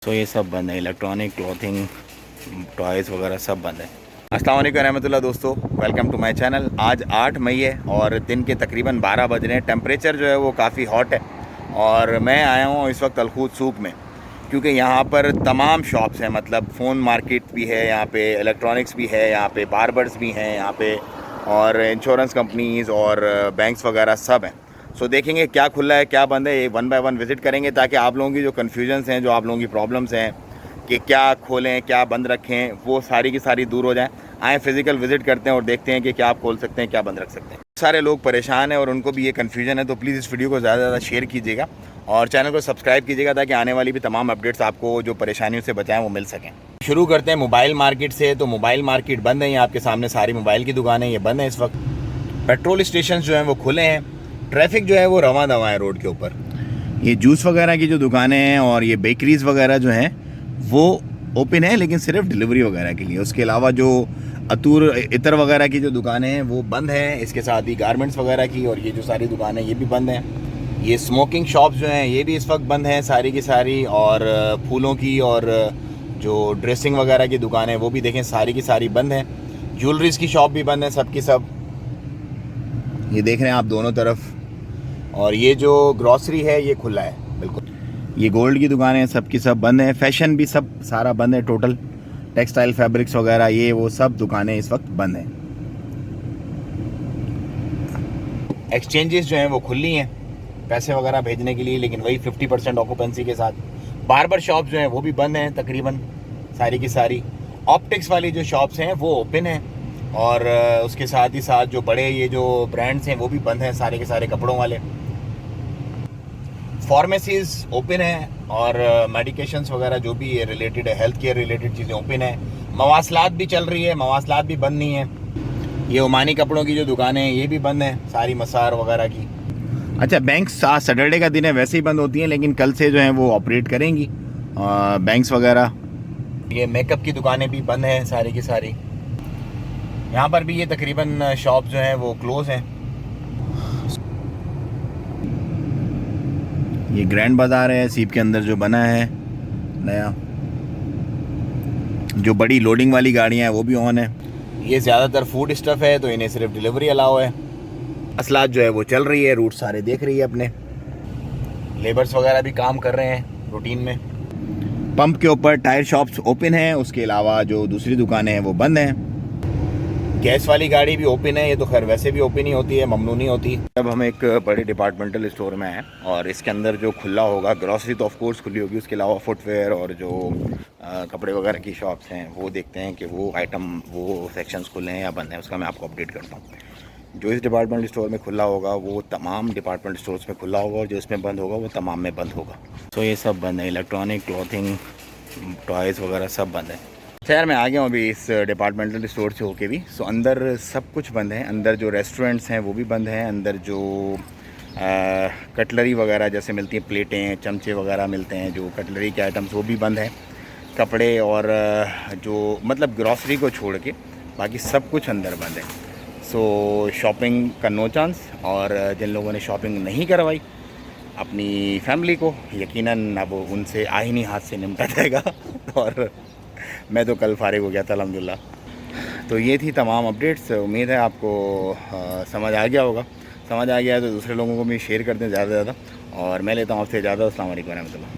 तो ये सब बंद है, इलेक्ट्रॉनिक, क्लॉथिंग, टॉयज़ वगैरह सब बंद है। अस्सलाम वालेकुम रहमतुल्लाह दोस्तों, वेलकम टू माय चैनल। आज 8 मई है और दिन के तकरीबन 12 बज रहे हैं। टेम्परेचर जो है वो काफ़ी हॉट है और मैं आया हूँ इस वक्त अलखूद सूक में, क्योंकि यहाँ पर तमाम शॉप्स हैं। मतलब फ़ोन मार्केट भी है यहाँ पे, इलेक्ट्रॉनिक्स भी है यहाँ पे, बार्बर्स भी हैं यहाँ पे, और इंश्योरेंस कंपनीज़ और बैंक्स वगैरह सब हैं। सो देखेंगे क्या खुला है क्या बंद है, ये वन बाय वन विज़िट करेंगे ताकि आप लोगों की जो कन्फ्यूजन्स हैं, जो आप लोगों की प्रॉब्लम्स हैं कि क्या खोलें क्या बंद रखें, वो सारी की सारी दूर हो जाएं। आए फिज़िकल विज़िट करते हैं और देखते हैं कि क्या आप खोल सकते हैं क्या बंद रख सकते हैं। सारे लोग परेशान हैं और उनको भी ये कन्फ्यूजन है, तो प्लीज़ इस वीडियो को ज़्यादा से ज़्यादा शेयर कीजिएगा और चैनल को सब्सक्राइब कीजिएगा ताकि आने वाली भी तमाम अपडेट्स आपको जो परेशानियों से बचाएं वो मिल सकें। शुरू करते हैं मोबाइल मार्केट से। तो मोबाइल मार्केट बंद है, ये आपके सामने सारी मोबाइल की दुकानें ये बंद हैं इस वक्त। पेट्रोल स्टेशन जो हैं वो खुले हैं, ट्रैफिक जो है वो रवां दवा है रोड के ऊपर। ये जूस वगैरह की जो दुकानें हैं और ये बेकरीज़ वगैरह जो हैं वो ओपन है, लेकिन सिर्फ डिलीवरी वगैरह के लिए। उसके अलावा जो अतूर इतर वगैरह की जो दुकानें हैं वो बंद हैं। इसके साथ ही गारमेंट्स वगैरह की और ये जो सारी दुकानें ये भी बंद हैं। ये स्मोकिंग शॉप्स जो हैं ये भी इस वक्त बंद हैं सारी की सारी, और फूलों की और जो ड्रेसिंग वगैरह की दुकानें वो भी देखें सारी की सारी बंद हैं। ज्वेलरीज़ की शॉप भी बंद है सब की सब, ये देख रहे हैं आप दोनों तरफ। और ये जो ग्रॉसरी है ये खुला है बिल्कुल। ये गोल्ड की दुकानें सब की सब बंद हैं। फैशन भी सब सारा बंद है टोटल। टेक्सटाइल फैब्रिक्स वगैरह ये वो सब दुकानें इस वक्त बंद हैं। एक्सचेंजेस जो हैं वो खुली हैं पैसे वगैरह भेजने के लिए, लेकिन वही 50% ऑक्यूपेंसी के साथ। बार्बर शॉप जो हैं वो भी बंद हैं तकरीबन सारी की सारी। ऑप्टिक्स वाली जो शॉप्स हैं वो ओपन हैं, और उसके साथ ही साथ जो बड़े ये जो ब्रांड्स हैं वो भी बंद हैं सारे के सारे कपड़ों वाले। फार्मेसीज़ ओपन हैं और मेडिकेशंस वगैरह जो भी रिलेटेड है, हेल्थ केयर रिलेटेड चीज़ें ओपन है। मवासलात भी चल रही है, मवासलात भी बंद नहीं है। ये ओमानी कपड़ों की जो दुकानें हैं ये भी बंद हैं सारी, मसार वगैरह की। अच्छा, बैंक्स आज सैटरडे का दिन है वैसे ही बंद होती हैं, लेकिन कल से जो हैं वो ऑपरेट करेंगी बैंक्स वगैरह। ये मेकअप की दुकानें भी बंद हैं सारी की सारी। यहाँ पर भी ये तकरीबन शॉप जो हैं वो क्लोज़ हैं। ये ग्रैंड बाज़ार है सीप के अंदर जो बना है नया, जो बड़ी लोडिंग वाली गाड़ियाँ हैं वो भी ऑन है। ये ज़्यादातर फूड स्टफ़ है तो इन्हें सिर्फ डिलीवरी अलाउ है। असलात जो है वो चल रही है, रूट सारे देख रही है अपने। लेबर्स वगैरह भी काम कर रहे हैं रूटीन में। पंप के ऊपर टायर शॉप्स ओपन हैं, उसके अलावा जो दूसरी दुकानें हैं वो बंद हैं। गैस वाली गाड़ी भी ओपन है, ये तो खैर वैसे भी ओपन ही होती है, ममनू नहीं होती। अब हम एक बड़े डिपार्टमेंटल स्टोर में हैं और इसके अंदर जो खुला होगा, ग्रॉसरी तो ऑफ कोर्स खुली होगी, उसके अलावा फुटवेयर और जो कपड़े वगैरह की शॉप्स हैं वो देखते हैं कि वो आइटम वो सेक्शंस खुले हैं या बंद हैं, उसका मैं आपको अपडेट करता हूँ। जो इस डिपार्टमेंटल स्टोर में खुला होगा वो तमाम डिपार्टमेंट स्टोर्स में खुला होगा, और जो इसमें बंद होगा वो तमाम में बंद होगा। तो ये सब बंद है, इलेक्ट्रॉनिक, क्लॉथिंग, टॉयज़ वगैरह सब बंद है। खैर मैं आ गया हूँ अभी इस डिपार्टमेंटल स्टोर से होके भी। सो अंदर सब कुछ बंद है। अंदर जो रेस्टोरेंट्स हैं वो भी बंद हैं। अंदर जो कटलरी वगैरह जैसे मिलती हैं, प्लेटें चमचे वगैरह मिलते हैं, जो कटलरी के आइटम्स वो भी बंद हैं। कपड़े और जो मतलब ग्रॉसरी को छोड़ के बाकी सब कुछ अंदर बंद है। सो शॉपिंग का नो चांस, और जिन लोगों ने शॉपिंग नहीं करवाई अपनी फैमिली को यकीनन अब उनसे आहिनी हाथ से निपटा जाएगा। और मैं तो कल फारिग हो गया था अल्हम्दुलिल्लाह। तो ये थी तमाम अपडेट्स। उम्मीद है आपको समझ आ गया होगा। समझ आ गया है तो दूसरे लोगों को भी शेयर कर दें ज़्यादा से ज़्यादा, और मैं लेता हूँ आपसे इजाज़त। अस्सलाम वालेकुम रहमतुल्लाह।